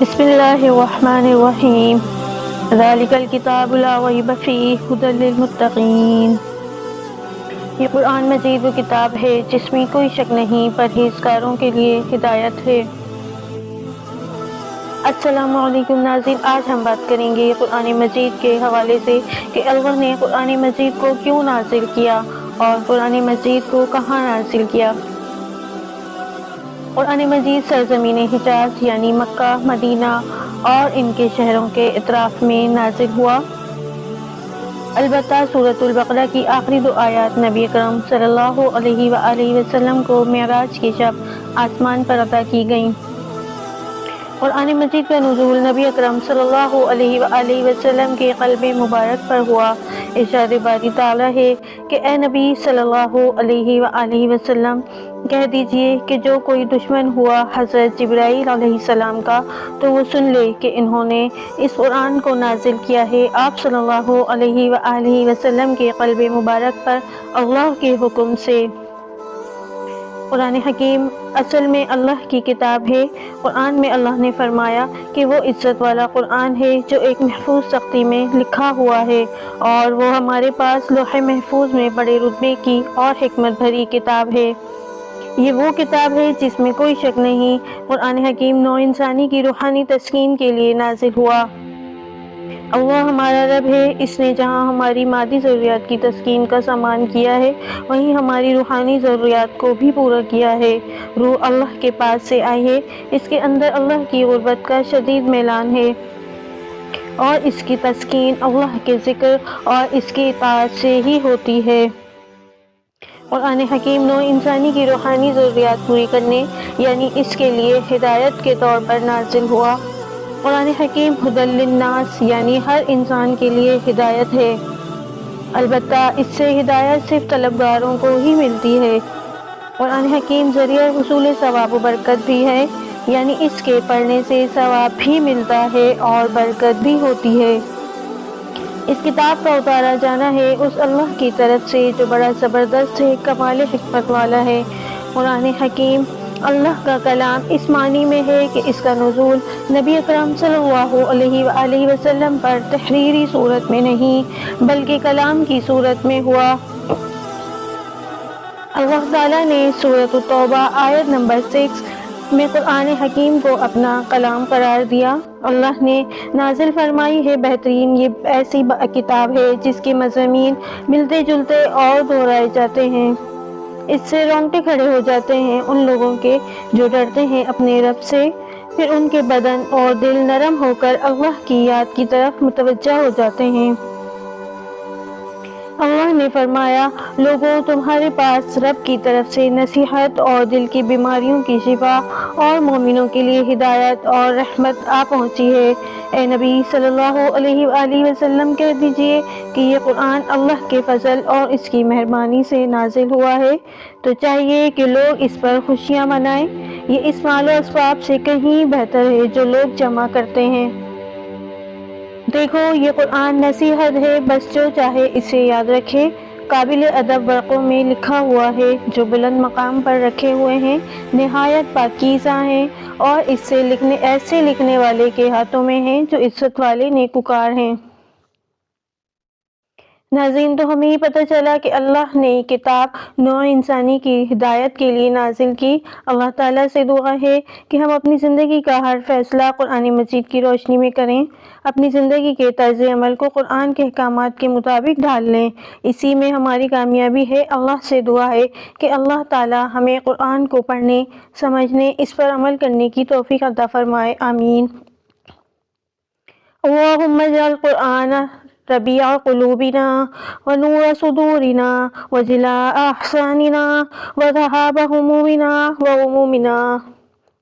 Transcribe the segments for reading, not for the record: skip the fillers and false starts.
بسم اللہ الرحمن الرحیم ذالک الکتاب لا ریب فیہ ھدی للمتقین۔ یہ قرآن مجید وہ کتاب ہے جس میں کوئی شک نہیں، پرہیزگاروں کے لیے ہدایت ہے۔ السلام علیکم ناظرین، آج ہم بات کریں گے قرآن مجید کے حوالے سے کہ اللہ نے قرآن مجید کو کیوں نازل کیا اور قرآن مجید کو کہاں نازل کیا۔ قرآن مجید سرزمین حجاز یعنی مکہ، مدینہ اور ان کے شہروں کے اطراف میں نازل ہوا۔ البتہ سورۃ البقرہ کی آخری 2 آیات نبی اکرم صلی اللہ علیہ وآلہ وسلم کو معراج کی شب آسمان پر عطا کی گئیں۔ قرآن مجید کا نزول نبی اکرم صلی اللہ علیہ وآلہ وسلم کے قلب مبارک پر ہوا۔ ارشاد باری تعالیٰ ہے کہ اے نبی صلی اللہ علیہ وآلہ وسلم، کہہ دیجئے کہ جو کوئی دشمن ہوا حضرت جبرائیل علیہ السلام کا تو وہ سن لے کہ انہوں نے اس قرآن کو نازل کیا ہے آپ صلی اللہ علیہ وآلہ وسلم کے قلب مبارک پر اللہ کے حکم سے۔ قرآن حکیم اصل میں اللہ کی کتاب ہے۔ قرآن میں اللہ نے فرمایا کہ وہ عزت والا قرآن ہے جو ایک محفوظ تختی میں لکھا ہوا ہے اور وہ ہمارے پاس لوح محفوظ میں بڑے رتبے کی اور حکمت بھری کتاب ہے۔ یہ وہ کتاب ہے جس میں کوئی شک نہیں، قرآن حکیم نوع انسانی کی روحانی تسکین کے لیے نازل ہوا۔ اللہ ہمارا رب ہے، اس نے جہاں ہماری مادی ضروریات کی تسکین کا سامان کیا ہے وہیں ہماری روحانی ضروریات کو بھی پورا کیا ہے۔ روح اللہ کے پاس سے آئی ہے، اس کے اندر اللہ کی قربت کا شدید میلان ہے اور اس کی تسکین اللہ کے ذکر اور اس کی اطاعت سے ہی ہوتی ہے۔ قرآن حکیم نوع انسانی کی روحانی ضروریات پوری کرنے یعنی اس کے لیے ہدایت کے طور پر نازل ہوا۔ قرآن حکیم ھدی للناس یعنی ہر انسان کے لیے ہدایت ہے، البتہ اس سے ہدایت صرف طلبگاروں کو ہی ملتی ہے۔ قرآن حکیم ذریعہ حصول ثواب و برکت بھی ہے، یعنی اس کے پڑھنے سے ثواب بھی ملتا ہے اور برکت بھی ہوتی ہے۔ اس کتاب کا اتارا جانا ہے اس اللہ کی طرف سے جو بڑا زبردست ہے، کمال حکمت والا ہے۔ قرآن حکیم اللہ کا کلام اس معنی میں ہے کہ اس کا نزول نبی اکرم صلی اللہ علیہ وآلہ وسلم پر تحریری صورت میں نہیں بلکہ کلام کی صورت میں ہوا۔ اللہ تعالیٰ نے سورۃ التوبہ آیت نمبر 6 میں قرآن حکیم کو اپنا کلام قرار دیا۔ اللہ نے نازل فرمائی ہے بہترین، یہ ایسی کتاب ہے جس کے مضامین ملتے جلتے اور دہرائے جاتے ہیں۔ اس سے رونگٹے کھڑے ہو جاتے ہیں ان لوگوں کے جو ڈرتے ہیں اپنے رب سے، پھر ان کے بدن اور دل نرم ہو کر اللہ کی یاد کی طرف متوجہ ہو جاتے ہیں۔ اللہ نے فرمایا، لوگوں تمہارے پاس رب کی طرف سے نصیحت اور دل کی بیماریوں کی شفا اور مومنوں کے لیے ہدایت اور رحمت آ پہنچی ہے۔ اے نبی صلی اللہ علیہ وآلہ وسلم، کہہ دیجئے کہ یہ قرآن اللہ کے فضل اور اس کی مہربانی سے نازل ہوا ہے، تو چاہیے کہ لوگ اس پر خوشیاں منائیں۔ یہ اس مال و اسباب سے کہیں بہتر ہے جو لوگ جمع کرتے ہیں۔ دیکھو یہ قرآن نصیحت ہے، بس جو چاہے اسے یاد رکھے۔ قابل ادب ورقوں میں لکھا ہوا ہے جو بلند مقام پر رکھے ہوئے ہیں، نہایت پاکیزہ ہیں اور اس سے ایسے لکھنے والے کے ہاتھوں میں ہیں جو عزت والے نیکوکار ہیں۔ ناظرین، تو ہمیں یہ پتہ چلا کہ اللہ نے یہ کتاب نوع انسانی کی ہدایت کے لیے نازل کی۔ اللہ تعالیٰ سے دعا ہے کہ ہم اپنی زندگی کا ہر فیصلہ قرآن مجید کی روشنی میں کریں، اپنی زندگی کے طرز عمل کو قرآن کے احکامات کے مطابق ڈھال لیں، اسی میں ہماری کامیابی ہے۔ اللہ سے دعا ہے کہ اللہ تعالیٰ ہمیں قرآن کو پڑھنے، سمجھنے، اس پر عمل کرنے کی توفیق عطا فرمائے، آمین۔ اللہم اجعل القرآن ربیع قلوبنا ونور صدورنا وجلاء احزاننا وذہاب ہمومنا وغمومنا۔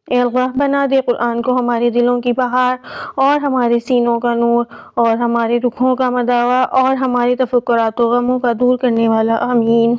اے اللہ، بنا دے قرآن کو ہمارے دلوں کی بہار اور ہمارے سینوں کا نور اور ہمارے دکھوں کا مداوا اور ہمارے تفکرات و غموں کا دور کرنے والا، آمین۔